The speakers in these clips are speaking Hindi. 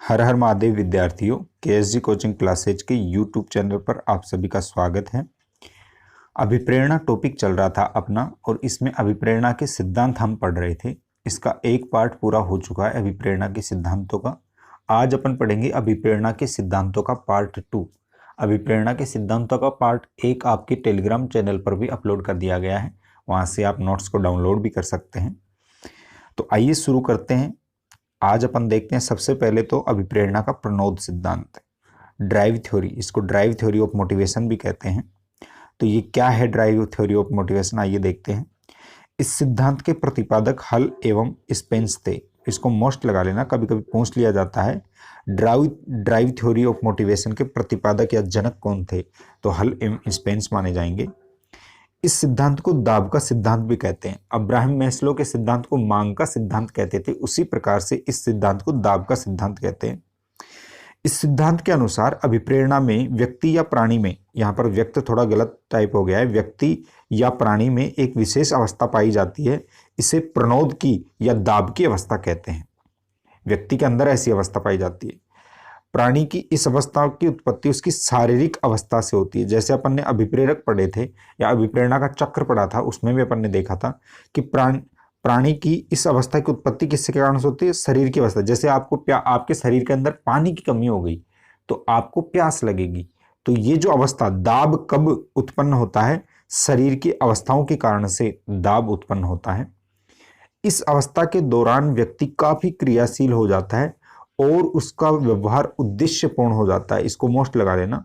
हर हर महादेव विद्यार्थियों, केएसजी कोचिंग क्लासेज के यूट्यूब चैनल पर आप सभी का स्वागत है। अभिप्रेरणा टॉपिक चल रहा था अपना और इसमें अभिप्रेरणा के सिद्धांत हम पढ़ रहे थे। इसका एक पार्ट पूरा हो चुका है अभिप्रेरणा के सिद्धांतों का। आज अपन पढ़ेंगे अभिप्रेरणा के सिद्धांतों का पार्ट 2। अभिप्रेरणा के सिद्धांतों का पार्ट 1 आपके टेलीग्राम चैनल पर भी अपलोड कर दिया गया है, वहाँ से आप नोट्स को डाउनलोड भी कर सकते हैं। तो आइए शुरू करते हैं। आज अपन देखते हैं सबसे पहले तो अभिप्रेरणा का प्रणोद सिद्धांत, ड्राइव थ्योरी। इसको ड्राइव थ्योरी ऑफ मोटिवेशन भी कहते हैं। तो ये क्या है ड्राइव थ्योरी ऑफ मोटिवेशन, आइए देखते हैं। इस सिद्धांत के प्रतिपादक हल एवं स्पेंस थे। इसको मोस्ट लगा लेना, कभी कभी पूछ लिया जाता है ड्राइव थ्योरी ऑफ मोटिवेशन के प्रतिपादक या जनक कौन थे, तो हल एवं स्पेंस माने जाएंगे। इस सिद्धांत को दाब का सिद्धांत भी कहते हैं। अब्राहम मैस्लो के सिद्धांत को मांग का सिद्धांत कहते थे, उसी प्रकार से इस सिद्धांत को दाब का सिद्धांत कहते हैं। इस सिद्धांत के अनुसार अभिप्रेरणा में व्यक्ति या प्राणी में, यहाँ पर व्यक्त थोड़ा गलत टाइप हो गया है, व्यक्ति या प्राणी में एक विशेष अवस्था पाई जाती है, इसे प्रणोद की या दाब की अवस्था कहते हैं। व्यक्ति के अंदर ऐसी अवस्था पाई जाती है। प्राणी की इस अवस्था की उत्पत्ति उसकी शारीरिक अवस्था से होती है। जैसे अपन ने अभिप्रेरक पढ़े थे या अभिप्रेरणा का चक्र पढ़ा था, उसमें भी अपन ने देखा था कि प्राणी की इस अवस्था की उत्पत्ति किसके कारण से होती है, शरीर की अवस्था। जैसे आपको आपके शरीर के अंदर पानी की कमी हो गई तो आपको प्यास लगेगी। तो ये जो अवस्था दाब कब उत्पन्न होता है, शरीर की अवस्थाओं के कारण से दाब उत्पन्न होता है। इस अवस्था के दौरान व्यक्ति काफी क्रियाशील हो जाता है और उसका व्यवहार उद्देश्यपूर्ण हो जाता है। इसको मोस्ट लगा लेना।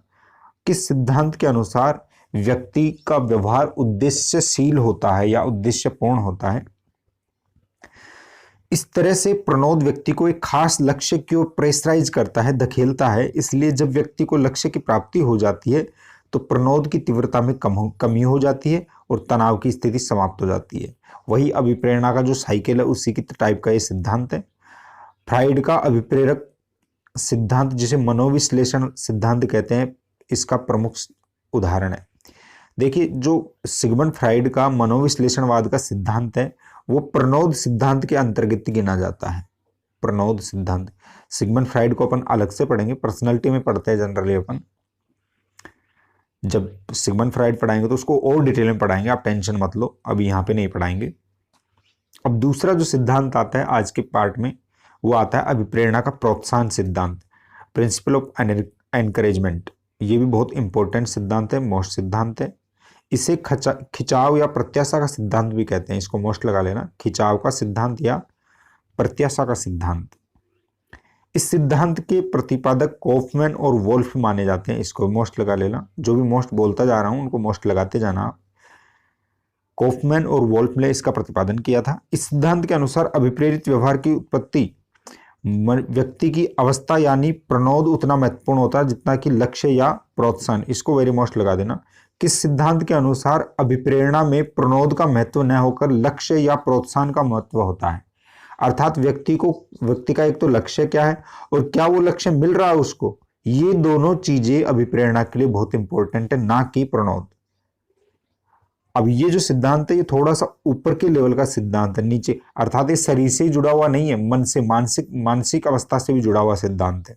किस सिद्धांत के अनुसार व्यक्ति का व्यवहार उद्देश्यशील होता है या उद्देश्यपूर्ण होता है। इस तरह से प्रणोद व्यक्ति को एक खास लक्ष्य की ओर प्रेशराइज करता है, धकेलता है। इसलिए जब व्यक्ति को लक्ष्य की प्राप्ति हो जाती है तो प्रणोद की तीव्रता में कमी हो जाती है और तनाव की स्थिति समाप्त हो जाती है। वही अभिप्रेरणा का जो साइकिल है उसी की टाइप का ये सिद्धांत है। फ्राइड का अभिप्रेरक सिद्धांत, जिसे मनोविश्लेषण सिद्धांत कहते हैं, इसका प्रमुख उदाहरण है। देखिए, जो सिगमंड फ्राइड का मनोविश्लेषणवाद का सिद्धांत है वो प्रणोद सिद्धांत के अंतर्गत गिना जाता है। प्रणोद सिद्धांत, सिगमंड फ्राइड को अपन अलग से पढ़ेंगे, पर्सनैलिटी में पढ़ते हैं जनरली अपन। जब सिगमंड फ्राइड पढ़ाएंगे तो उसको और डिटेल में पढ़ाएंगे, आप टेंशन मत लो, अभी यहाँ पे नहीं पढ़ाएंगे। अब दूसरा जो सिद्धांत आता है आज के पार्ट में, वो आता है अभिप्रेरणा का प्रोत्साहन सिद्धांत, प्रिंसिपल ऑफ एनकरेजमेंट। ये भी बहुत इंपॉर्टेंट सिद्धांत है, मोस्ट सिद्धांत है। इसे खिंचाव या प्रत्याशा का सिद्धांत भी कहते हैं। इसको मोस्ट लगा लेना, खिंचाव का सिद्धांत या प्रत्याशा का सिद्धांत। इस सिद्धांत के प्रतिपादक कॉफमैन और वोल्फ माने जाते हैं। इसको मोस्ट लगा लेना, जो भी मोस्ट बोलता जा रहा हूं उनको मोस्ट लगाते जाना। कॉफमैन और वोल्फ ने इसका प्रतिपादन किया था। इस सिद्धांत के अनुसार अभिप्रेरित व्यवहार की उत्पत्ति व्यक्ति की अवस्था यानी प्रणोद उतना महत्वपूर्ण होता है जितना कि लक्ष्य या प्रोत्साहन। इसको वेरी मोस्ट लगा देना। किस सिद्धांत के अनुसार अभिप्रेरणा में प्रणोद का महत्व न होकर लक्ष्य या प्रोत्साहन का महत्व होता है। अर्थात व्यक्ति का एक तो लक्ष्य क्या है और क्या वो लक्ष्य मिल रहा है उसको, ये दोनों चीजें अभिप्रेरणा के लिए बहुत इंपॉर्टेंट है, ना कि प्रणोद। अब ये जो सिद्धांत है ये थोड़ा सा ऊपर के लेवल का सिद्धांत है, नीचे अर्थात ये शरीर से ही जुड़ा हुआ नहीं है, मन से, मानसिक अवस्था से भी जुड़ा हुआ सिद्धांत है।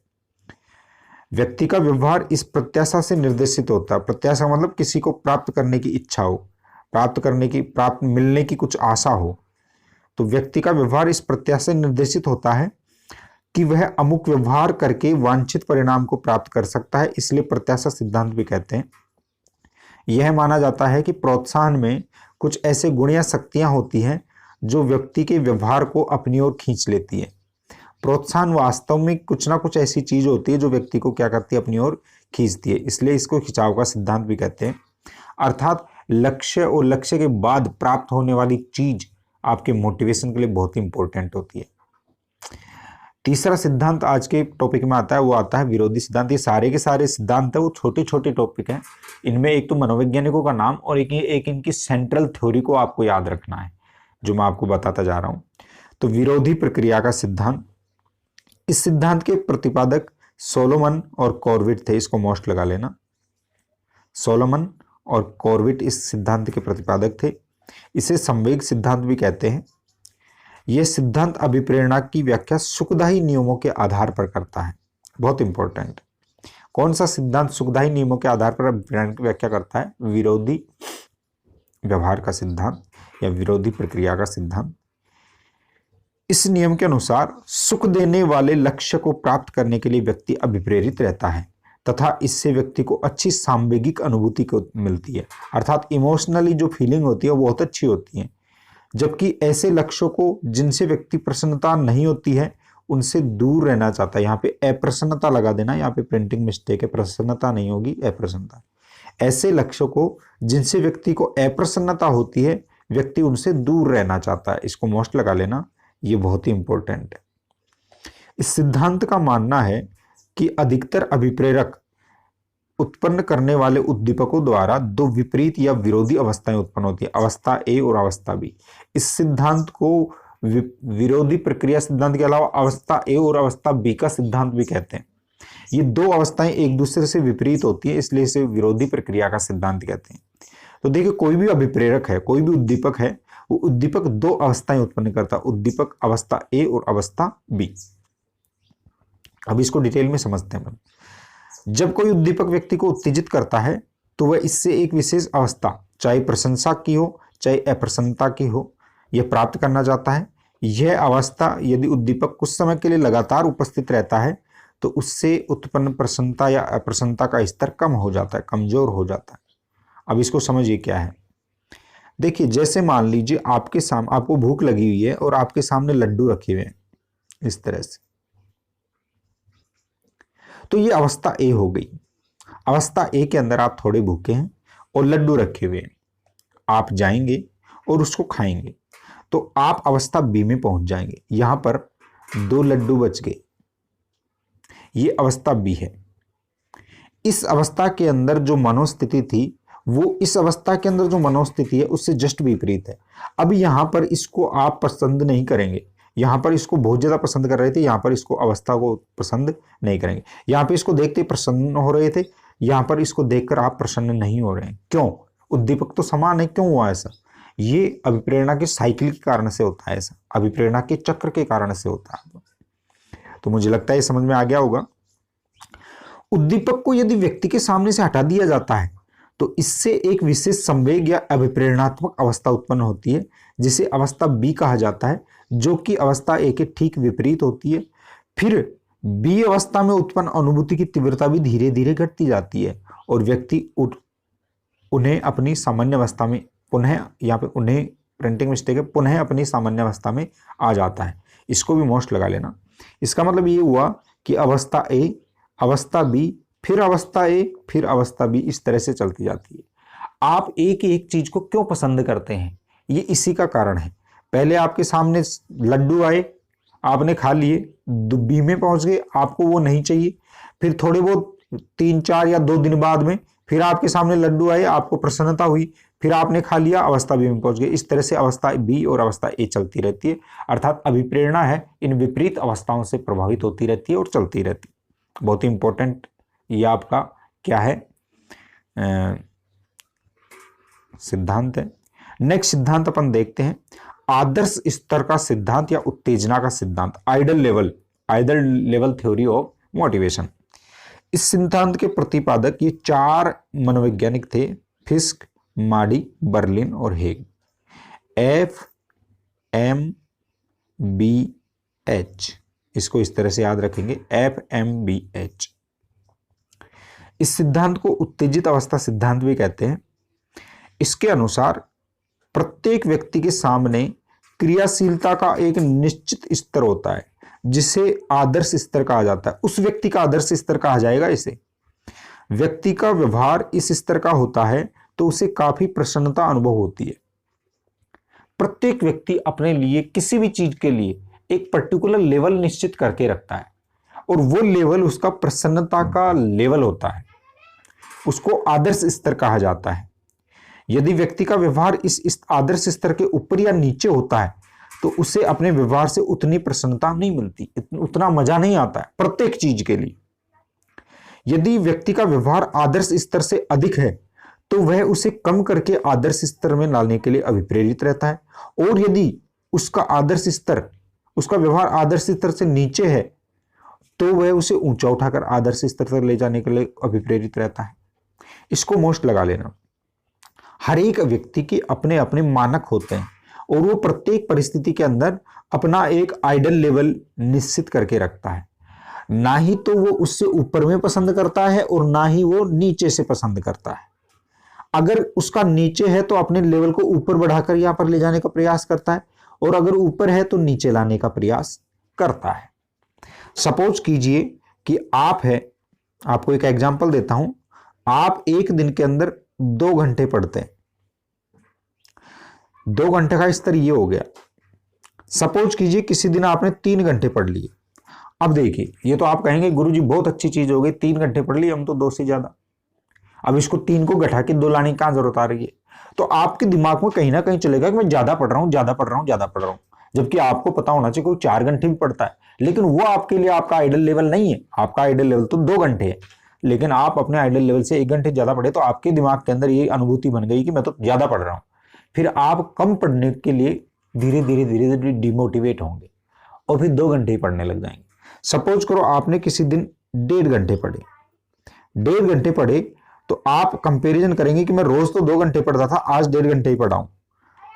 व्यक्ति का व्यवहार इस प्रत्याशा से निर्देशित होता है। प्रत्याशा मतलब किसी को प्राप्त करने की इच्छा हो, प्राप्त मिलने की कुछ आशा हो। तो व्यक्ति का व्यवहार इस प्रत्याशा से निर्देशित होता है कि वह अमुक व्यवहार करके वांछित परिणाम को प्राप्त कर सकता है, इसलिए प्रत्याशा सिद्धांत भी कहते हैं। यह माना जाता है कि प्रोत्साहन में कुछ ऐसे गुण या शक्तियां होती हैं जो व्यक्ति के व्यवहार को अपनी ओर खींच लेती है। प्रोत्साहन वास्तव में कुछ ना कुछ ऐसी चीज होती है जो व्यक्ति को क्या करती है, अपनी ओर खींचती है, इसलिए इसको खिंचाव का सिद्धांत भी कहते हैं। अर्थात लक्ष्य और लक्ष्य के बाद प्राप्त होने वाली चीज आपके मोटिवेशन के लिए बहुत इंपॉर्टेंट होती है। तीसरा सिद्धांत आज के टॉपिक में आता है, वो आता है विरोधी सिद्धांत। ये सारे के सारे सिद्धांत है वो छोटे छोटे टॉपिक हैं। इनमें एक तो मनोवैज्ञानिकों का नाम और एक इनकी सेंट्रल थ्योरी को आपको याद रखना है, जो मैं आपको बताता जा रहा हूं। तो विरोधी प्रक्रिया का सिद्धांत, इस सिद्धांत के प्रतिपादक सोलोमन और कॉर्विट थे। इसको मोस्ट लगा लेना। सोलोमन और कॉर्विट इस सिद्धांत के प्रतिपादक थे। इसे संवेग सिद्धांत भी कहते हैं। यह सिद्धांत अभिप्रेरणा की व्याख्या सुखदायी नियमों के आधार पर करता है। बहुत इंपॉर्टेंट। कौन सा सिद्धांत सुखदायी नियमों के आधार पर अभिप्रेरणा की व्याख्या करता है? विरोधी व्यवहार का सिद्धांत या विरोधी प्रक्रिया का सिद्धांत। इस नियम के अनुसार सुख देने वाले लक्ष्य को प्राप्त करने के लिए व्यक्ति अभिप्रेरित रहता है तथा इससे व्यक्ति को अच्छी सांवेगिक अनुभूति को मिलती है, अर्थात इमोशनली जो फीलिंग होती है वो बहुत अच्छी होती है। जबकि ऐसे लक्ष्यों को जिनसे व्यक्ति प्रसन्नता नहीं होती है उनसे दूर रहना चाहता है। यहाँ पे अप्रसन्नता लगा देना, यहाँ पे प्रिंटिंग मिस्टेक है, प्रसन्नता नहीं होगी, अप्रसन्नता। ऐसे लक्ष्यों को जिनसे व्यक्ति को अप्रसन्नता होती है व्यक्ति उनसे दूर रहना चाहता है। इसको मोस्ट लगा लेना, ये बहुत ही इंपॉर्टेंट है। इस सिद्धांत का मानना है कि अधिकतर अभिप्रेरक उत्पन्न करने वाले उद्दीपकों द्वारा दो विपरीत या विरोधी अवस्थाएं उत्पन्न होती है, अवस्था ए और अवस्था बी। इस सिद्धांत को विरोधी प्रक्रिया सिद्धांत के अलावा अवस्था ए और अवस्था बी का सिद्धांत भी कहते हैं। ये दो अवस्थाएं एक दूसरे से विपरीत होती है, इसलिए इसे विरोधी प्रक्रिया का सिद्धांत कहते हैं। तो देखिए, कोई भी अभिप्रेरक है, कोई भी उद्दीपक है, वो उद्दीपक दो अवस्थाएं उत्पन्न करता है, उद्दीपक अवस्था ए और अवस्था बी। अब इसको डिटेल में समझते हैं। जब कोई उद्दीपक व्यक्ति को उत्तेजित करता है तो वह इससे एक विशेष अवस्था, चाहे प्रशंसा की हो चाहे अप्रसन्नता की हो, यह प्राप्त करना चाहता है। यह अवस्था यदि उद्दीपक कुछ समय के लिए लगातार उपस्थित रहता है तो उससे उत्पन्न प्रसन्नता या अप्रसन्नता का स्तर कम हो जाता है, कमजोर हो जाता है। अब इसको समझिए क्या है। देखिए, जैसे मान लीजिए आपके सामने, आपको भूख लगी हुई है और आपके सामने लड्डू रखे हुए हैं इस तरह से, तो ये अवस्था ए हो गई। अवस्था ए के अंदर आप थोड़े भूखे हैं और लड्डू रखे हुए हैं, आप जाएंगे और उसको खाएंगे तो आप अवस्था बी में पहुंच जाएंगे। यहां पर दो लड्डू बच गए, ये अवस्था बी है। इस अवस्था के अंदर जो मनोस्थिति थी वो इस अवस्था के अंदर जो मनोस्थिति है उससे जस्ट विपरीत है। अब यहां पर इसको आप पसंद नहीं करेंगे, यहां पर इसको बहुत ज्यादा पसंद कर रहे थे, यहां पर इसको अवस्था को पसंद नहीं करेंगे। यहां पे इसको देखते प्रसन्न हो रहे थे, यहां पर इसको देखकर आप प्रसन्न नहीं हो रहे हैं। क्यों? उद्दीपक तो समान है, क्यों हुआ ऐसा? ये अभिप्रेरणा के साइकिल के कारण से होता है, ऐसा अभिप्रेरणा के चक्र के कारण से होता है। तो मुझे लगता है ये समझ में आ गया होगा। उद्दीपक को यदि व्यक्ति के सामने से हटा दिया जाता है तो इससे एक विशेष संवेग या अभिप्रेरणात्मक अवस्था उत्पन्न होती है जिसे अवस्था बी कहा जाता है, जो कि अवस्था ए के ठीक विपरीत होती है। फिर बी अवस्था में उत्पन्न अनुभूति की तीव्रता भी धीरे धीरे घटती जाती है और व्यक्ति उन्हें अपनी सामान्य अवस्था में पुनः, यहाँ पे उन्हें प्रिंटिंग मिस्टेक है, पुनः अपनी सामान्य अवस्था में आ जाता है। इसको भी मोस्ट लगा लेना। इसका मतलब ये हुआ कि अवस्था ए, अवस्था बी, फिर अवस्था ए, फिर अवस्था बी, इस तरह से चलती जाती है। आप एक एक चीज को क्यों पसंद करते हैं, ये इसी का कारण है। पहले आपके सामने लड्डू आए, आपने खा लिए, बी में पहुंच गए, आपको वो नहीं चाहिए। फिर थोड़े बहुत 3-4 या 2 दिन बाद में फिर आपके सामने लड्डू आए, आपको प्रसन्नता हुई, फिर आपने खा लिया, अवस्था बी में पहुंच गए। इस तरह से अवस्था बी और अवस्था ए चलती रहती है। अर्थात अभिप्रेरणा है इन विपरीत अवस्थाओं से प्रभावित होती रहती है और चलती रहती है। बहुत ही इंपॉर्टेंट ये आपका क्या है, सिद्धांत है। नेक्स्ट सिद्धांत अपन देखते हैं, आदर्श स्तर का सिद्धांत या उत्तेजना का सिद्धांत, ideal level theory of motivation. इस सिद्धांत के प्रतिपादक ये 4 मनोवैज्ञानिक थे, फिस्क, माडी, बर्लिन और हेग। FMBH, इसको इस तरह से याद रखेंगे, FMBH। इस सिद्धांत को उत्तेजित अवस्था सिद्धांत भी कहते हैं। इसके अनुसार प्रत्येक व्यक्ति के सामने क्रियाशीलता का एक निश्चित स्तर होता है जिसे आदर्श स्तर कहा जाता है। उस व्यक्ति का आदर्श स्तर कहा जाएगा इसे। व्यक्ति का व्यवहार इस स्तर का होता है तो उसे काफी प्रसन्नता अनुभव होती है। प्रत्येक व्यक्ति अपने लिए किसी भी चीज के लिए एक पर्टिकुलर लेवल निश्चित करके रखता है और वो लेवल उसका प्रसन्नता का लेवल होता है, उसको आदर्श स्तर कहा जाता है। यदि व्यक्ति का व्यवहार इस आदर्श स्तर के ऊपर या नीचे होता है तो उसे अपने व्यवहार से उतनी प्रसन्नता नहीं मिलती, उतना मजा नहीं आता है प्रत्येक चीज के लिए। यदि व्यक्ति का व्यवहार आदर्श स्तर से अधिक है तो वह उसे कम करके आदर्श स्तर में लाने के लिए अभिप्रेरित रहता है, और यदि उसका आदर्श स्तर, उसका व्यवहार आदर्श स्तर से नीचे है तो वह उसे ऊंचा उठाकर आदर्श स्तर तक ले जाने के लिए अभिप्रेरित रहता है। इसको मोस्ट लगा लेना। हर एक व्यक्ति के अपने अपने मानक होते हैं और वो प्रत्येक परिस्थिति के अंदर अपना एक आइडल लेवल निश्चित करके रखता है। ना ही तो वो उससे ऊपर में पसंद करता है और ना ही वो नीचे से पसंद करता है। अगर उसका नीचे है तो अपने लेवल को ऊपर बढ़ाकर यहां पर ले जाने का प्रयास करता है, और अगर ऊपर है तो नीचे लाने का प्रयास करता है। सपोज कीजिए कि आप है, आपको एक एग्जांपल देता हूं, आप एक दिन के अंदर 2 घंटे पढ़ते हैं। 2 घंटे का स्तर ये हो गया। सपोज कीजिए किसी दिन आपने 3 घंटे पढ़ लिए। अब देखिए, ये तो आप कहेंगे गुरुजी बहुत अच्छी चीज हो गई, 3 घंटे पढ़ लिए हम तो 2 से ज्यादा, अब इसको 3 को घटा के 2 लाने की क्या जरूरत आ रही है। तो आपके दिमाग में कहीं ना कहीं चलेगा कि मैं ज्यादा पढ़ रहा हूं, ज्यादा पढ़ रहा हूं, ज्यादा पढ़ रहा हूं, जबकि आपको पता होना चाहिए कोई 4 घंटे भी पढ़ता है, लेकिन वो आपके लिए आपका आइडल लेवल नहीं है। आपका आइडल लेवल तो 2 घंटे है, लेकिन आप अपने आइडल लेवल से 1 घंटे ज्यादा पढ़े तो आपके दिमाग के अंदर ये अनुभूति बन गई कि मैं तो ज्यादा पढ़ रहा हूं। फिर आप कम पढ़ने के लिए धीरे धीरे धीरे धीरे डिमोटिवेट होंगे और फिर 2 घंटे ही पढ़ने लग जाएंगे। सपोज करो आपने किसी दिन 1.5 घंटे पढ़े, 1.5 घंटे पढ़े, तो आप कंपैरिजन करेंगे कि मैं रोज तो 2 घंटे पढ़ता था, आज 1.5 घंटे ही पढ़ा हूं।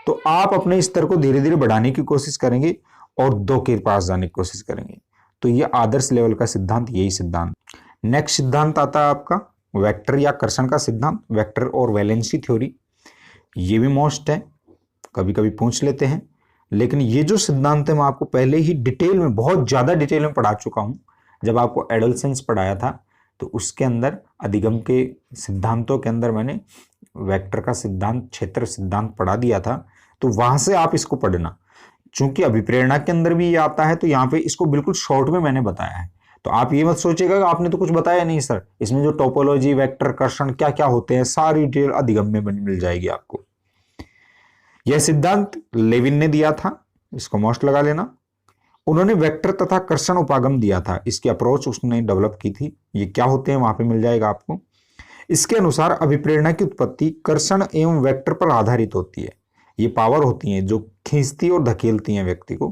तो आप अपने स्तर को धीरे धीरे बढ़ाने की कोशिश करेंगे और 2 के पास जाने की कोशिश करेंगे। तो ये आदर्श लेवल का सिद्धांत, यही सिद्धांत। नेक्स्ट सिद्धांत आता है आपका वेक्टर या कर्षण का सिद्धांत, वेक्टर और वैलेंसी थ्योरी। ये भी मोस्ट है, कभी कभी पूछ लेते हैं, लेकिन ये जो सिद्धांत है मैं आपको पहले ही डिटेल में, बहुत ज्यादा डिटेल में पढ़ा चुका हूं। जब आपको एडोलसेंस पढ़ाया था तो उसके अंदर अधिगम के सिद्धांतों के अंदर मैंने वेक्टर का सिद्धांत, क्षेत्र सिद्धांत पढ़ा दिया था, तो वहां से आप इसको पढ़ना। चूंकि अभिप्रेरणा के अंदर भी ये आता है तो यहाँ पे इसको बिल्कुल शॉर्ट में मैंने बताया है। तो आप ये मत सोचिएगा कि आपने तो कुछ बताया नहीं सर, इसमें जो टोपोलॉजी, वेक्टर, कर्षण क्या क्या होते हैं सारी डिटेल अधिगम में मिल जाएगी आपको। यह सिद्धांत लेविन ने दिया था, इसको मोस्ट लगा लेना। उन्होंने वेक्टर तथा कर्षण उपागम दिया था, इसकी अप्रोच उसने डेवलप की थी। ये क्या होते हैं वहां पे मिल जाएगा आपको। इसके अनुसार अभिप्रेरणा की उत्पत्ति कर्षण एवं वेक्टर पर आधारित होती है। ये पावर होती हैं जो खींचती और धकेलती हैं व्यक्ति को।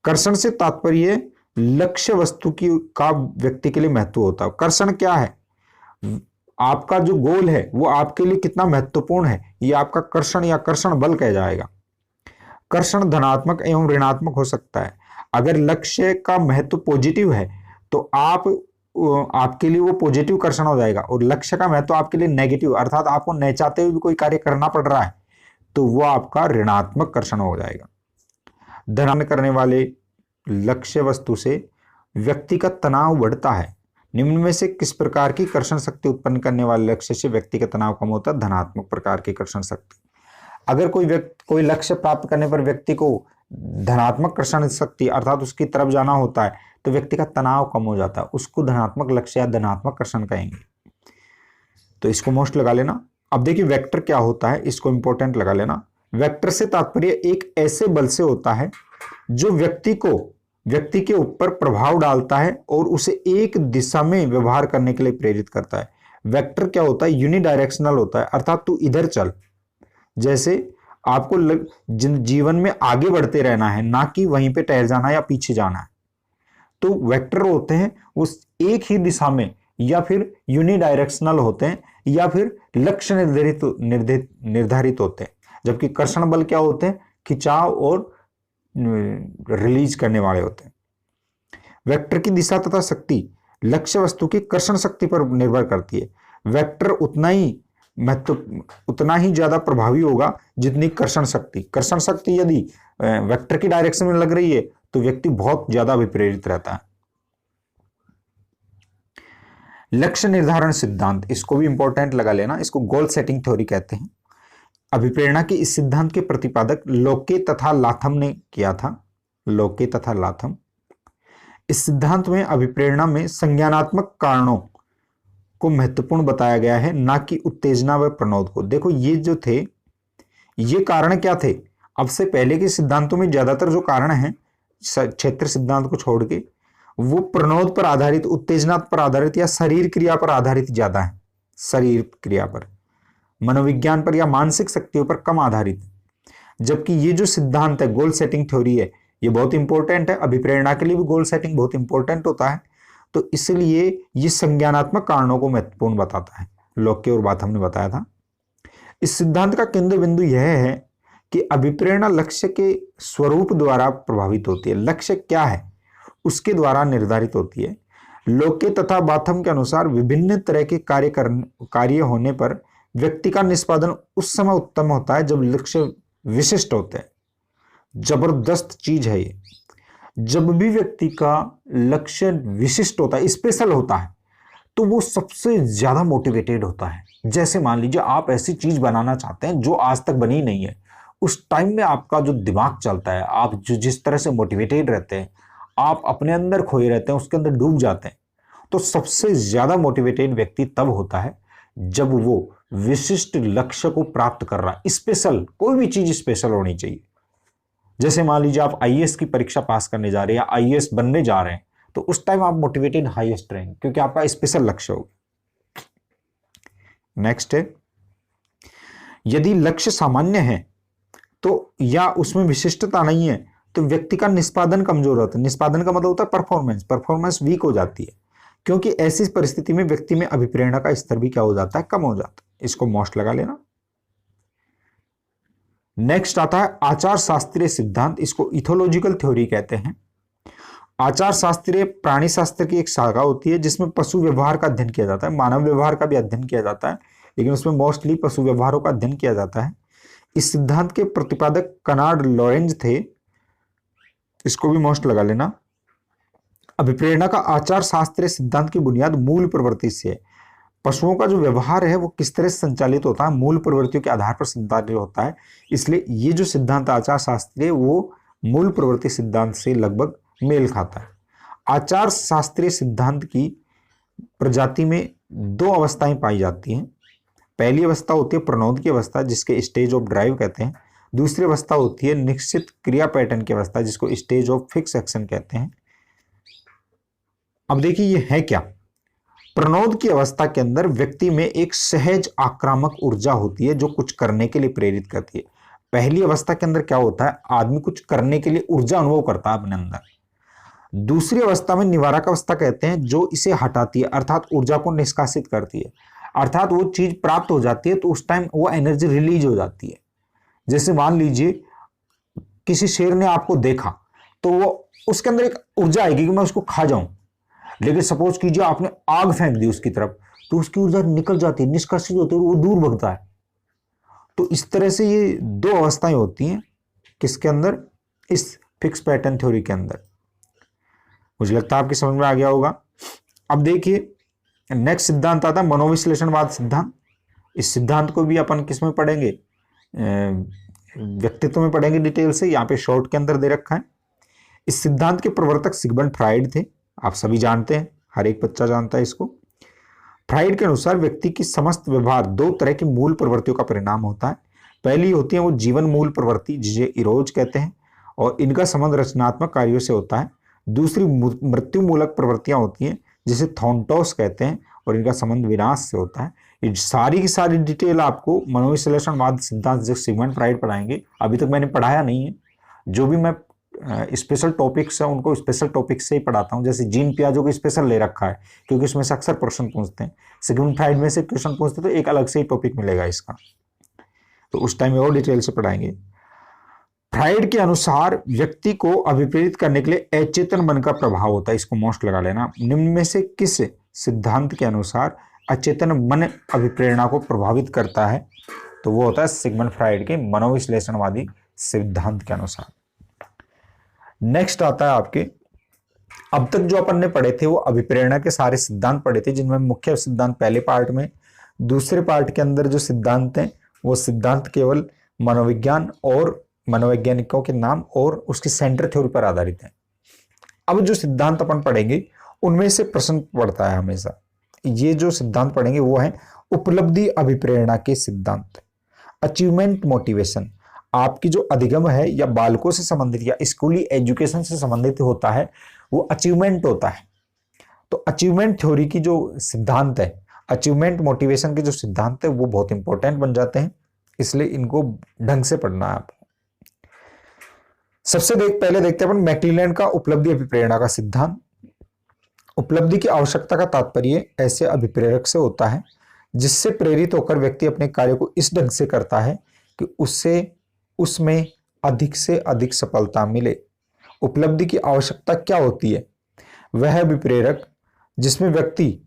कर्षण से तात्पर्य लक्ष्य वस्तु की का व्यक्ति के लिए महत्व होता है। कर्षण क्या है, आपका जो गोल है वो आपके लिए कितना महत्वपूर्ण है, ये आपका कर्षण या कर्षण बल कह जाएगा। कर्षण धनात्मक एवं ऋणात्मक हो सकता है। अगर लक्ष्य का महत्व पॉजिटिव है तो आपके लिए वो पॉजिटिव कर्षण हो जाएगा, और लक्ष्य का महत्व आपके लिए नेगेटिव, अर्थात आपको न चाहते हुए भी कोई कार्य करना पड़ रहा है, तो वो आपका ऋणात्मक कर्षण हो जाएगा। धनात्मक करने वाले लक्ष्य वस्तु से व्यक्ति का तनाव बढ़ता है। निम्न में से किस प्रकार की कर्षण शक्ति उत्पन्न करने वाले लक्ष्य से व्यक्ति का तनाव कम होता है? धनात्मक प्रकार की कर्षण शक्ति। अगर कोई लक्ष्य प्राप्त करने पर व्यक्ति को धनात्मक कर्षण शक्ति अर्थात उसकी तरफ जाना होता है तो व्यक्ति का तनाव कम हो जाता है, उसको धनात्मक लक्ष्य या धनात्मक कर्षण कहेंगे। तो इसको मोस्ट लगा लेना। अब देखिए वेक्टर क्या होता है, इसको इंपॉर्टेंट लगा लेना। वेक्टर से तात्पर्य एक ऐसे बल से होता है जो व्यक्ति के ऊपर प्रभाव डालता है और उसे एक दिशा में व्यवहार करने के लिए प्रेरित करता है। वेक्टर क्या होता है? यूनिडायरेक्शनल होता है, अर्थात तू इधर चल। जैसे आपको जीवन में आगे बढ़ते रहना है, ना कि वहीं पे ठहर जाना या पीछे जाना है। तो वेक्टर होते हैं उस एक ही दिशा में, या फिर यूनिडायरेक्शनल होते हैं, या फिर लक्ष्य निर्धारित होते हैं। जबकि कर्षण बल क्या होते हैं? खिंचाव और रिलीज करने वाले होते हैं। वेक्टर की दिशा तथा शक्ति लक्ष्य वस्तु की कर्षण शक्ति पर निर्भर करती है। वेक्टर उतना ही ज्यादा प्रभावी होगा जितनी कर्षण शक्ति। कर्षण शक्ति यदि वेक्टर की डायरेक्शन में लग रही है तो व्यक्ति बहुत ज्यादा विप्रेरित रहता है। लक्ष्य निर्धारण सिद्धांत, इसको भी इंपॉर्टेंट लगा लेना, इसको गोल सेटिंग थ्योरी कहते हैं। अभिप्रेरणा के इस सिद्धांत के प्रतिपादक लोके तथा लाथम ने किया था। लोके तथा लाथम। इस सिद्धांत में अभिप्रेरणा में संज्ञानात्मक कारणों को महत्वपूर्ण बताया गया है, ना कि उत्तेजना व प्रणोद को। देखो ये जो थे, ये कारण क्या थे? अब से पहले के सिद्धांतों में ज्यादातर जो कारण हैं क्षेत्र सिद्धांत को छोड़ के, वो प्रणोद पर आधारित, उत्तेजना पर आधारित या शरीर क्रिया पर आधारित ज्यादा है। शरीर क्रिया पर, मनोविज्ञान पर या मानसिक शक्तियों पर कम आधारित। जबकि ये जो सिद्धांत है, गोल सेटिंग थ्योरी है, ये बहुत इंपॉर्टेंट है। अभिप्रेरणा के लिए भी गोल सेटिंग बहुत इंपॉर्टेंट होता है, तो इसलिए ये संज्ञानात्मक कारणों को महत्वपूर्ण बताता है। लोके और बात हमने बताया था। इस सिद्धांत का केंद्र बिंदु यह है कि अभिप्रेरणा लक्ष्य के स्वरूप द्वारा प्रभावित होती है। लक्ष्य क्या है उसके द्वारा निर्धारित होती है। लोके तथा बाथम के अनुसार विभिन्न तरह के कार्य होने पर व्यक्ति का निष्पादन उस समय उत्तम होता है जब लक्ष्य विशिष्ट होते हैं। जबरदस्त चीज है ये। जब भी व्यक्ति का लक्ष्य विशिष्ट होता है, स्पेशल होता है, तो वो सबसे ज्यादा मोटिवेटेड होता है। जैसे मान लीजिए आप ऐसी चीज बनाना चाहते हैं जो आज तक बनी नहीं है, उस टाइम में आपका जो दिमाग चलता है, आप जो जिस तरह से मोटिवेटेड रहते हैं, आप अपने अंदर खोए रहते हैं, उसके अंदर डूब जाते हैं। तो सबसे ज्यादा मोटिवेटेड व्यक्ति तब होता है जब वो विशिष्ट लक्ष्य को प्राप्त कर रहा है। स्पेशल, कोई भी चीज स्पेशल होनी चाहिए। जैसे मान लीजिए आप आईएएस की परीक्षा पास करने जा रहे हैं या आईएएस बनने जा रहे हैं, तो उस टाइम आप मोटिवेटेड हाईएस्ट रहेंगे क्योंकि आपका स्पेशल लक्ष्य होगा। नेक्स्ट है, यदि लक्ष्य सामान्य है तो या उसमें विशिष्टता नहीं है तो व्यक्ति का निष्पादन कमजोर होता है। निष्पादन का मतलब होता है परफॉर्मेंस वीक हो जाती है, क्योंकि ऐसी परिस्थिति में व्यक्ति में अभिप्रेरणा का स्तर भी क्या हो जाता है, कम हो जाता है। इसको मोस्ट लगा लेना। नेक्स्ट आता है आचार शास्त्रीय सिद्धांत। इसको इथोलॉजिकल थ्योरी कहते हैं। आचार शास्त्रीय प्राणी शास्त्र की एक शाखा होती है जिसमें पशु व्यवहार का अध्ययन किया जाता है। मानव व्यवहार का भी अध्ययन किया जाता है, लेकिन उसमें मोस्टली पशु व्यवहारों का अध्ययन किया जाता है। इस सिद्धांत के प्रतिपादक कनार्ड लॉरेंज थे। इसको भी मोस्ट लगा लेना। अभिप्रेरणा का आचार शास्त्रीय सिद्धांत की बुनियाद मूल प्रवृत्ति से है। पशुओं का जो व्यवहार है वो किस तरह से संचालित होता है, मूल प्रवृत्तियों के आधार पर संचालित होता है। इसलिए ये जो सिद्धांत आचार शास्त्रीय, वो मूल प्रवृत्ति सिद्धांत से लगभग मेल खाता है। आचार शास्त्रीय सिद्धांत की प्रजाति में दो अवस्थाएं पाई जाती हैं। पहली अवस्था होती है प्रणोद की अवस्था, जिसके स्टेज ऑफ ड्राइव कहते हैं। दूसरी अवस्था होती है निश्चित क्रिया पैटर्न की अवस्था, जिसको स्टेज ऑफ फिक्स एक्शन कहते हैं। अब देखिए ये है क्या। प्रणोद की अवस्था के अंदर व्यक्ति में एक सहज आक्रामक ऊर्जा होती है जो कुछ करने के लिए प्रेरित करती है। पहली अवस्था के अंदर क्या होता है, आदमी कुछ करने के लिए ऊर्जा अनुभव करता है अपने अंदर। दूसरी अवस्था में निवारक अवस्था कहते हैं, जो इसे हटाती है, अर्थात ऊर्जा को निष्कासित करती है। अर्थात वो चीज प्राप्त हो जाती है तो उस टाइम वो एनर्जी रिलीज हो जाती है। जैसे मान लीजिए किसी शेर ने आपको देखा तो वो उसके अंदर एक ऊर्जा आएगी कि मैं उसको खा जाऊं, लेकिन सपोज कीजिए आपने आग फेंक दी उसकी तरफ, तो उसकी ऊर्जा निकल जाती है, निष्कासित होती है, वो दूर भगता है। तो इस तरह से ये दो अवस्थाएं होती हैं किसके अंदर, इस फिक्स पैटर्न थ्योरी के अंदर। मुझे लगता है आपकी समझ में आ गया होगा। अब देखिए नेक्स्ट सिद्धांत आता है मनोविश्लेषणवाद सिद्धांत। इस सिद्धांत को भी अपन किस में पढ़ेंगे, व्यक्तित्व में पढ़ेंगे डिटेल से। यहाँ पे शॉर्ट के अंदर दे रखा है। इस सिद्धांत के प्रवर्तक सिगमंड फ्राइड थे। आप सभी जानते हैं, हर एक बच्चा जानता है इसको। फ्राइड के अनुसार व्यक्ति की समस्त व्यवहार दो तरह की मूल प्रवृत्तियों का परिणाम होता है। पहली होती है वो जीवन मूल प्रवृत्ति, जिसे इरोज कहते हैं, और इनका संबंध रचनात्मक कार्यों से होता है। दूसरी मृत्यु मूलक प्रवृत्तियां होती हैं जिसे थॉन्टोस कहते हैं, और इनका संबंध विनाश से होता है। ये सारी की सारी डिटेल आपको मनोविश्लेषणवाद सिद्धांत जो सिगमंड फ्राइड पढ़ाएंगे। अभी तक मैंने पढ़ाया नहीं है। जो भी मैं स्पेशल टॉपिक्स है उनको स्पेशल टॉपिक से ही पढ़ाता हूँ। जैसे जीन पियाजो को स्पेशल ले रखा है क्योंकि उसमें से अक्सर प्रश्न पूछते हैं। सिगमंड फ्राइड में से क्वेश्चन पूछते तो एक अलग से ही टॉपिक मिलेगा इसका, तो उस टाइम में और डिटेल से पढ़ाएंगे। फ्राइड के अनुसार व्यक्ति को अभिप्रेरित करने के लिए अचेतन मन का प्रभाव होता है। इसको मोस्ट लगा लेना। निम्न में से किस सिद्धांत के अनुसार अचेतन मन अभिप्रेरणा को प्रभावित करता है, तो वो होता है सिगमंड फ्राइड के मनोविश्लेषणवादी सिद्धांत के अनुसार। नेक्स्ट आता है आपके, अब तक जो अपन ने पढ़े थे वो अभिप्रेरणा के सारे सिद्धांत पढ़े थे, जिनमें मुख्य सिद्धांत पहले पार्ट में। दूसरे पार्ट के अंदर जो सिद्धांत हैं वो सिद्धांत केवल मनोविज्ञान और मनोवैज्ञानिकों के नाम और उसकी सेंटर थ्योरी पर आधारित है। अब जो सिद्धांत अपन पढ़ेंगे उनमें से प्रश्न पड़ता है हमेशा। ये जो सिद्धांत पढ़ेंगे वो है उपलब्धि अभिप्रेरणा के सिद्धांत, अचीवमेंट मोटिवेशन। आपकी जो अधिगम है या बालकों से संबंधित या स्कूली एजुकेशन से संबंधित होता है वो अचीवमेंट होता है। तो अचीवमेंट थ्योरी की जो सिद्धांत है, अचीवमेंट मोटिवेशन के जो सिद्धांत है वो बहुत इंपॉर्टेंट बन जाते हैं, इसलिए इनको ढंग से पढ़ना है आपको। पहले देखते हैं अपन मैक्लिलैंड का उपलब्धि अभिप्रेरणा का सिद्धांत। उपलब्धि की आवश्यकता का तात्पर्य ऐसे अभिप्रेरक से होता है जिससे प्रेरित होकर व्यक्ति अपने कार्य को इस ढंग से करता है कि उससे उसमें अधिक से अधिक सफलता मिले। उपलब्धि की आवश्यकता क्या होती है? वह अभिप्रेरक जिसमें व्यक्ति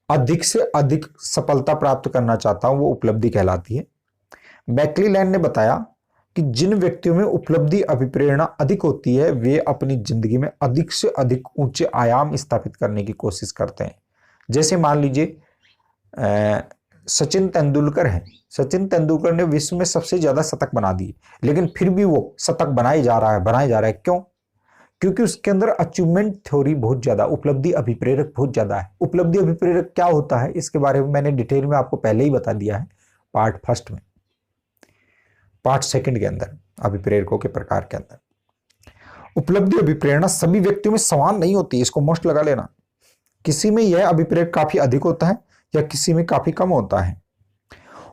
अधिक से अधिक सफलता प्राप्त करना चाहता हो वो उपलब्धि कहलाती है। मैक्लिलैंड ने बताया कि जिन व्यक्तियों में उपलब्धि अभिप्रेरणा अधिक होती है वे अपनी जिंदगी में अधिक से अधिक ऊंचे आयाम स्थापित करने की कोशिश करते हैं। जैसे मान लीजिए सचिन तेंदुलकर है। सचिन तेंदुलकर ने विश्व में सबसे ज्यादा शतक बना दिए, लेकिन फिर भी वो शतक बनाए जा रहा है। क्यों? क्योंकि उसके अंदर अचीवमेंट थ्योरी बहुत ज्यादा, उपलब्धि अभिप्रेरक बहुत ज्यादा है। उपलब्धि अभिप्रेरक क्या होता है इसके बारे में मैंने डिटेल में आपको पहले ही बता दिया है पार्ट फर्स्ट में, पार्ट सेकंड के अंदर, अभिप्रेरकों के प्रकार के अंदर। उपलब्धि अभिप्रेरणा सभी व्यक्तियों में समान नहीं होती, इसको मोस्ट लगा लेना। किसी में यह अभिप्रेरक काफी अधिक होता है या किसी में काफी कम होता है।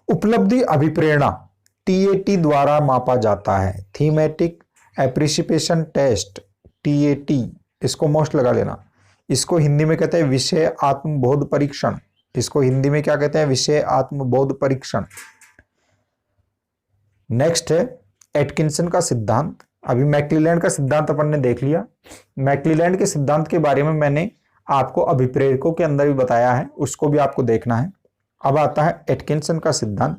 उपलब्धि अभिप्रेरणा TAT द्वारा मापा जाता है, थीमेटिक एप्रिसिएशन टेस्ट, TAT, इसको मोस्ट लगा लेना। इसको हिंदी में कहते हैं विषय आत्मबोध परीक्षण। इसको हिंदी में क्या कहते हैं? विषय आत्मबोध परीक्षण। नेक्स्ट है एटकिंसन का सिद्धांत। अभी मैक्लिलैंड का सिद्धांत अपन ने देख लिया। मैक्लिलैंड के सिद्धांत के बारे में मैंने आपको अभिप्रेरकों के अंदर भी बताया है, उसको भी आपको देखना है। अब आता है एटकिंसन का सिद्धांत।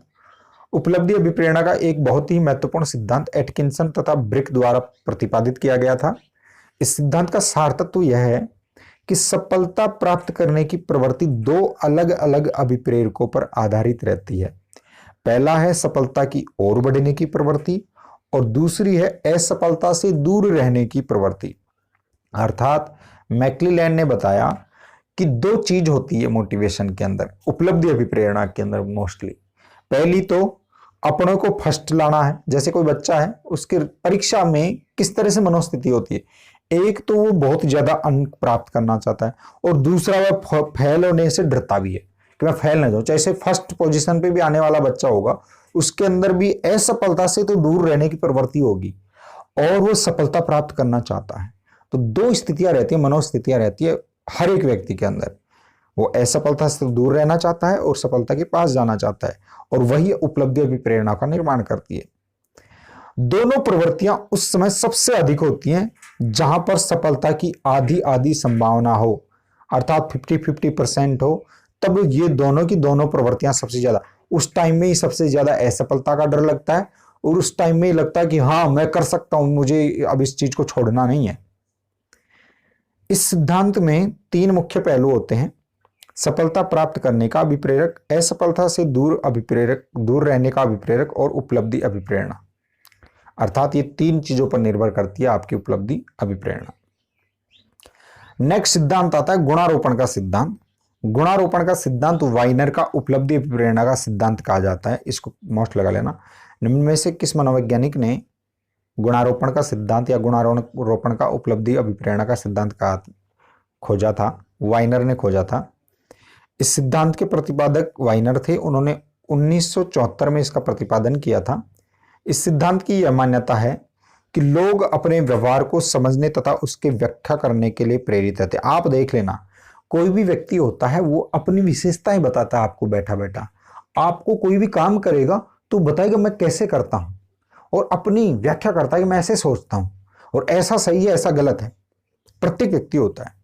उपलब्धि अभिप्रेरणा का एक बहुत ही महत्वपूर्ण सिद्धांत एटकिंसन तथा ब्रिक द्वारा प्रतिपादित किया गया था। इस सिद्धांत का सार तत्व यह है कि सफलता प्राप्त करने की प्रवृत्ति दो अलग अलग अभिप्रेरकों पर आधारित रहती है। पहला है सफलता की ओर बढ़ने की प्रवृत्ति और दूसरी है असफलता से दूर रहने की प्रवृत्ति। अर्थात मैक्लिलैंड ने बताया कि दो चीज होती है मोटिवेशन के अंदर, उपलब्धि अभिप्रेरणा के अंदर मोस्टली। पहली तो अपनों को फर्स्ट लाना है। जैसे कोई बच्चा है, उसके परीक्षा में किस तरह से मनोस्थिति होती है? एक तो वो बहुत ज्यादा अंक प्राप्त करना चाहता है और दूसरा वह फेल होने से डरता भी है कि मैं फेल ना जाऊं। जैसे फर्स्ट पोजीशन पे भी आने वाला बच्चा होगा, उसके अंदर भी असफलता से तो दूर रहने की प्रवृत्ति होगी और वो सफलता प्राप्त करना चाहता है। तो दो स्थितियां रहती है, मनोस्थितियां रहती है हर एक व्यक्ति के अंदर। वो असफलता से दूर रहना चाहता है और सफलता के पास जाना चाहता है, और वही उपलब्धि अभिप्रेरणा का निर्माण करती है। दोनों प्रवृत्तियां उस समय सबसे अधिक होती हैं जहां पर सफलता की आधी आधी संभावना हो, अर्थात 50-50% हो, तब ये दोनों की दोनों प्रवृत्तियां सबसे ज्यादा, उस टाइम में ही सबसे ज्यादा असफलता का डर लगता है और उस टाइम में ही लगता है कि हाँ मैं कर सकता हूं, मुझे अब इस चीज को छोड़ना नहीं है। इस सिद्धांत में तीन मुख्य पहलू होते हैं: सफलता प्राप्त करने का अभिप्रेरक, असफलता से दूर रहने का अभिप्रेरक और उपलब्धि अभिप्रेरणा। अर्थात ये तीन चीजों पर निर्भर करती है आपकी उपलब्धि अभिप्रेरणा। नेक्स्ट सिद्धांत आता है गुणारोपण का सिद्धांत। गुणारोपण का सिद्धांत वाइनर का उपलब्धि अभिप्रेरणा का सिद्धांत कहा जाता है, इसको मोस्ट लगा लेना। निम्न में से किस मनोवैज्ञानिक ने गुणारोपण का सिद्धांत या गुणारोपण का उपलब्धि अभिप्रेरणा का सिद्धांत खोजा था? वाइनर ने खोजा था। इस सिद्धांत के प्रतिपादक वाइनर थे। उन्होंने 1974 में इसका प्रतिपादन किया था। इस सिद्धांत की यह मान्यता है कि लोग अपने व्यवहार को समझने तथा उसके व्याख्या करने के लिए प्रेरित रहते हैं। आप देख लेना, कोई भी व्यक्ति होता है वो अपनी विशेषताएं बताता है आपको बैठा बैठा। आपको कोई भी काम करेगा तो बताएगा मैं कैसे करता हूं, और अपनी व्याख्या करता है कि मैं ऐसे सोचता हूं और ऐसा सही है ऐसा गलत है। प्रत्येक व्यक्ति होता है।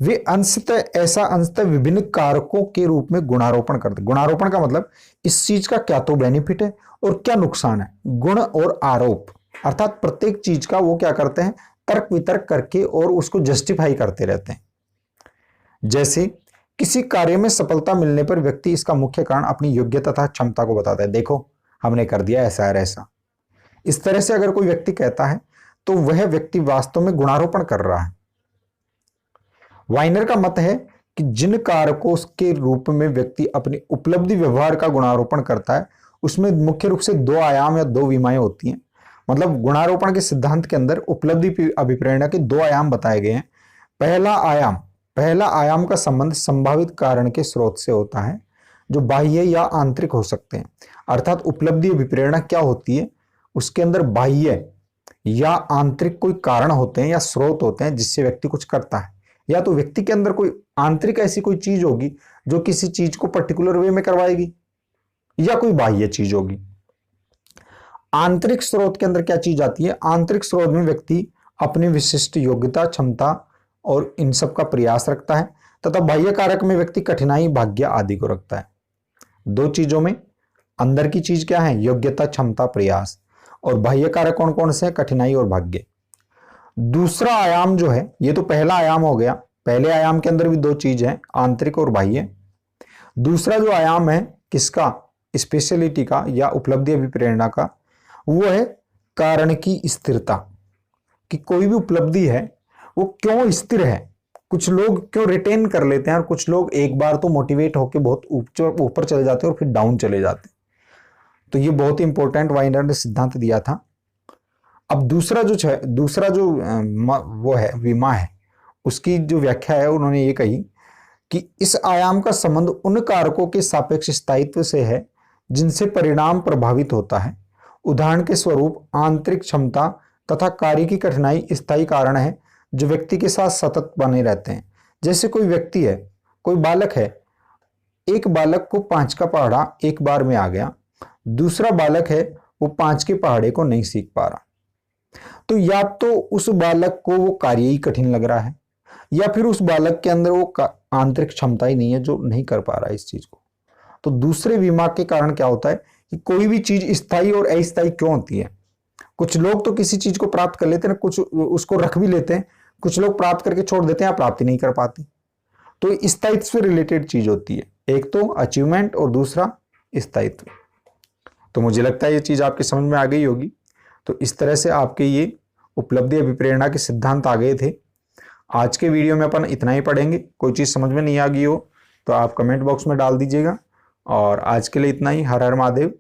वे अंशतः विभिन्न कारकों के रूप में गुणारोपण करते। गुणारोपण का मतलब इस चीज का क्या तो बेनिफिट है और क्या नुकसान है। गुण और आरोप, अर्थात प्रत्येक चीज का वो क्या करते हैं, तर्क वितर्क करके और उसको जस्टिफाई करते रहते हैं। जैसे किसी कार्य में सफलता मिलने पर व्यक्ति इसका मुख्य कारण अपनी योग्यता तथा क्षमता को बताता है। देखो हमने कर दिया ऐसा है ऐसा। इस तरह से अगर कोई व्यक्ति कहता है तो वह व्यक्ति वास्तव में गुणारोपण कर रहा है। वाइनर का मत है कि जिन कारकों के रूप में व्यक्ति अपनी उपलब्धि व्यवहार का गुणारोपण करता है उसमें मुख्य रूप से दो आयाम या दो विमाएं होती हैं। मतलब गुणारोपण के सिद्धांत के अंदर उपलब्धि अभिप्रेरणा के दो आयाम बताए गए हैं। पहला आयाम का संबंध संभावित कारण के स्रोत से होता है जो बाह्य या आंतरिक हो सकते हैं। अर्थात उपलब्धि अभिप्रेरणा क्या होती है, उसके अंदर बाह्य या आंतरिक कोई कारण होते हैं या स्रोत होते हैं जिससे व्यक्ति कुछ करता है, या तो व्यक्ति के अंदर कोई आंतरिक ऐसी कोई चीज होगी जो किसी चीज को पर्टिकुलर वे में करवाएगी, या कोई बाह्य चीज होगी। आंतरिक स्रोत के अंदर क्या चीज आती है? आंतरिक स्रोत में व्यक्ति अपनी विशिष्ट योग्यता, क्षमता और इन सब का प्रयास रखता है, तथा बाह्य कारक में व्यक्ति कठिनाई, भाग्य आदि को रखता है। दो चीजों में अंदर की चीज क्या है? योग्यता, क्षमता, प्रयास, और बाह्य कारक कौन कौन से हैं? कठिनाई और भाग्य। दूसरा आयाम जो है, ये तो पहला आयाम हो गया, पहले आयाम के अंदर भी दो चीज है, आंतरिक और बाह्य। दूसरा जो आयाम है किसका? स्पेशलिटी का या उपलब्धि अभिप्रेरणा का, वो है कारण की स्थिरता, कि कोई भी उपलब्धि है वो क्यों स्थिर है। कुछ लोग क्यों रिटेन कर लेते हैं और कुछ लोग एक बार तो मोटिवेट होकर बहुत ऊपर चले जाते हैं और फिर डाउन चले जाते हैं। तो ये बहुत ही इंपॉर्टेंट वाइनर ने सिद्धांत दिया था। अब दूसरा जो वो है विमा है, उसकी जो व्याख्या है उन्होंने ये कही कि इस आयाम का संबंध उन कारकों के सापेक्ष स्थायित्व से है जिनसे परिणाम प्रभावित होता है। उदाहरण के स्वरूप आंतरिक क्षमता तथा कार्य की कठिनाई स्थायी कारण है जो व्यक्ति के साथ सतत बने रहते हैं। जैसे कोई व्यक्ति है, कोई बालक है, एक बालक को 5 का पहाड़ा एक बार में आ गया, दूसरा बालक है वो 5 के पहाड़े को नहीं सीख पा रहा, तो या तो उस बालक को वो कार्य ही कठिन लग रहा है, या फिर उस बालक के अंदर वो आंतरिक क्षमता ही नहीं है जो नहीं कर पा रहा है इस चीज को। तो दूसरे विमा के कारण क्या होता है कि कोई भी चीज स्थायी और अस्थायी क्यों होती है। कुछ लोग तो किसी चीज को प्राप्त कर लेते हैं, कुछ उसको रख भी लेते हैं, कुछ लोग प्राप्त करके छोड़ देते हैं या प्राप्ति नहीं कर पाते। तो स्थायित्व से रिलेटेड चीज होती है, एक तो अचीवमेंट और दूसरा स्थायित्व। तो मुझे लगता है ये चीज आपकी समझ में आ गई होगी। तो इस तरह से आपके ये उपलब्धि अभिप्रेरणा के सिद्धांत आ गए थे। आज के वीडियो में अपन इतना ही पढ़ेंगे। कोई चीज समझ में नहीं आ गई हो तो आप कमेंट बॉक्स में डाल दीजिएगा। और आज के लिए इतना ही। हर हर महादेव।